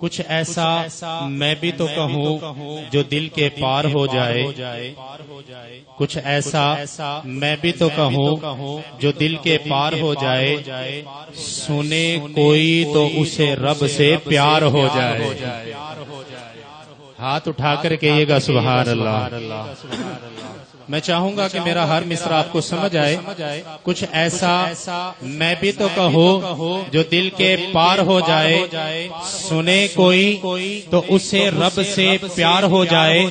کچھ ایسا میں بھی تو کہوں جو دل کے پار ہو جائے، کچھ ایسا میں بھی تو کہوں جو دل کے پار ہو جائے، سنے کوئی تو اسے رب سے پیار ہو جائے۔ ہاتھ اٹھا کر کہیے گا سبحان اللہ۔ میں چاہوں گا کہ میرا ہر مصرع آپ کو سمجھ آئے۔ کچھ ایسا میں بھی تو کہوں جو دل کے پار ہو جائے، سنے کوئی تو اسے رب سے پیار ہو جائے،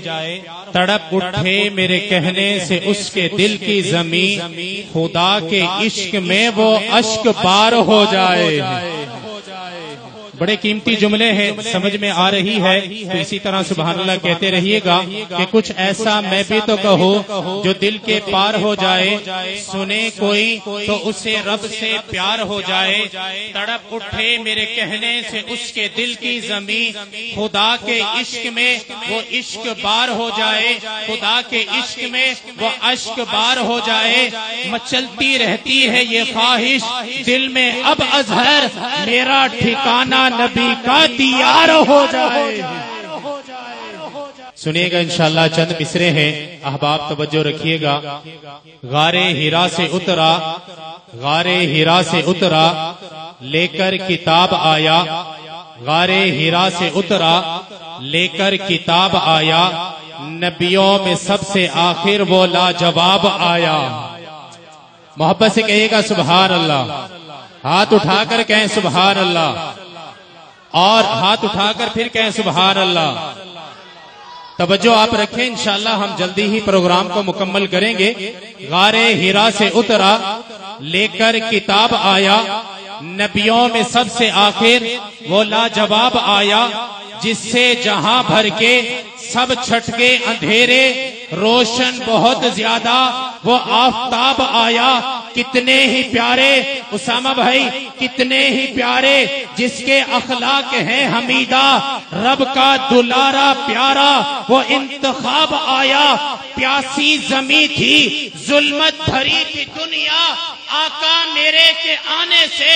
تڑپ اٹھے میرے کہنے سے اس کے دل کی زمین، خدا کے عشق میں وہ اشک بار ہو جائے۔ بڑے قیمتی جملے ہیں، سمجھ میں آ رہی ہے تو اسی طرح سبحان اللہ کہتے رہیے گا کہ کچھ ایسا میں بھی تو کہوں جو دل کے پار ہو جائے، سنے کوئی تو اسے رب سے پیار ہو جائے، تڑپ اٹھے میرے کہنے سے اس کے دل کی زمین، خدا کے عشق میں وہ عشق بار ہو جائے، خدا کے عشق میں وہ اشک بار ہو جائے۔ مچلتی رہتی ہے یہ خواہش دل میں اب اظہر، میرا ٹھکانہ نبی کا دیار ہو جائے۔ سنیے گا انشاءاللہ چند مصرے ہیں، احباب توجہ رکھیے گا۔ غار حرا سے اترا، غار حرا سے اترا، لے کر کتاب آیا، غار حرا سے اترا، لے کر کتاب آیا، نبیوں میں سب سے آخر وہ لاجواب آیا۔ محبت سے کہیے گا سبحان اللہ، ہاتھ اٹھا کر کہیں سبحان اللہ، اور ہاتھ اٹھا کر پھر کہیں سبحان اللہ۔ توجہ آپ رکھیں، انشاءاللہ ہم جلدی ہی پروگرام کو مکمل کریں گے۔ غار حرا سے اترا، لے کر کتاب آیا، نبیوں میں سب سے آخر وہ لاجواب آیا، جس سے جہاں بھر کے سب چھٹکے اندھیرے، روشن بہت زیادہ وہ آفتاب آیا۔ کتنے ہی پیارے اسامہ بھائی، کتنے ہی پیارے جس کے اخلاق ہیں حمیدہ، رب کا دلارا پیارا وہ انتخاب آیا۔ پیاسی زمیں تھی، ظلمت بھری تھی دنیا، آقا میرے کے آنے سے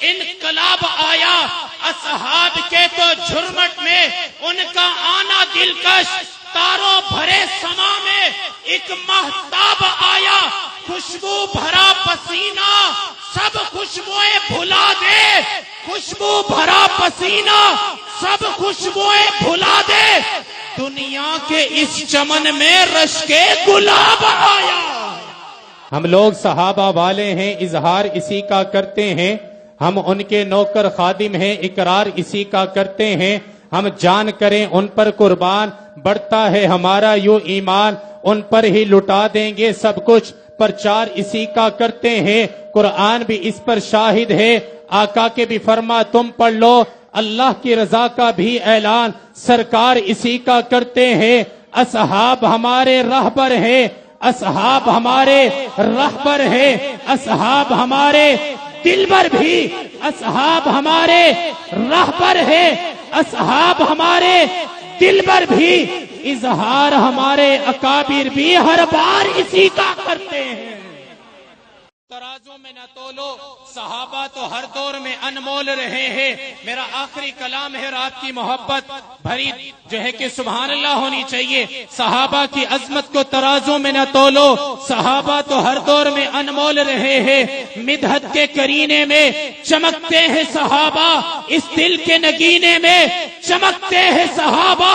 انقلاب آیا۔ اصحاب کے تو جھرمٹ میں ان کا آنا دلکش، تاروں بھرے سما میں ایک مہتاب آیا۔ خوشبو بھرا پسینہ سب خوشبوئیں بھلا دے، خوشبو بھرا پسینہ سب خوشبوئیں بھلا دے، دنیا کے اس چمن میں رشک گلاب آیا۔ ہم لوگ صحابہ والے ہیں، اظہار اسی کا کرتے ہیں، ہم ان کے نوکر خادم ہیں، اقرار اسی کا کرتے ہیں، ہم جان کریں ان پر قربان، بڑھتا ہے ہمارا یوں ایمان، ان پر ہی لٹا دیں گے سب کچھ، پرچار اسی کا کرتے ہیں، قرآن بھی اس پر شاہد ہے، آقا کے بھی فرما تم پڑھ لو، اللہ کی رضا کا بھی اعلان سرکار اسی کا کرتے ہیں۔ اصحاب ہمارے رہبر ہیں، اصحاب ہمارے رہبر ہیں، اصحاب ہمارے دلبر بھی، اصحاب ہمارے رہبر ہیں، اصحاب ہمارے دلبر بھی، اظہار ہمارے اکابر بھی ہر بار اسی کا کرتے ہیں۔ ترازو میں نہ تولو، صحابہ تو ہر دور میں انمول رہے ہیں۔ میرا آخری کلام ہے، آپ کی محبت بھری جو ہے کہ سبحان اللہ ہونی چاہیے۔ صحابہ کی عظمت کو ترازو میں نہ تولو، صحابہ تو ہر دور میں انمول رہے ہیں۔ مدحت کے کرینے میں چمکتے ہیں صحابہ، اس دل کے نگینے میں چمکتے ہیں صحابہ،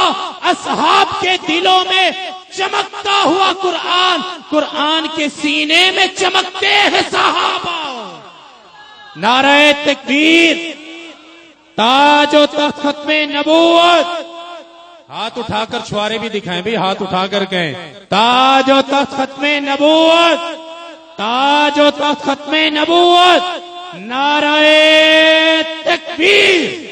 اصحاب کے دلوں میں چمکتا ہوا قرآن، قرآن کے سینے میں چمکتے ہیں صحابہ۔ نعرہ تکبیر، تاج و تخت ختم نبوت، ہاتھ اٹھا کر چھوارے بھی دکھائیں بھی، ہاتھ اٹھا کر کہیں تاج و تخت ختم نبوت، تاج و تخت ختم نبوت، نعرہ تکبیر۔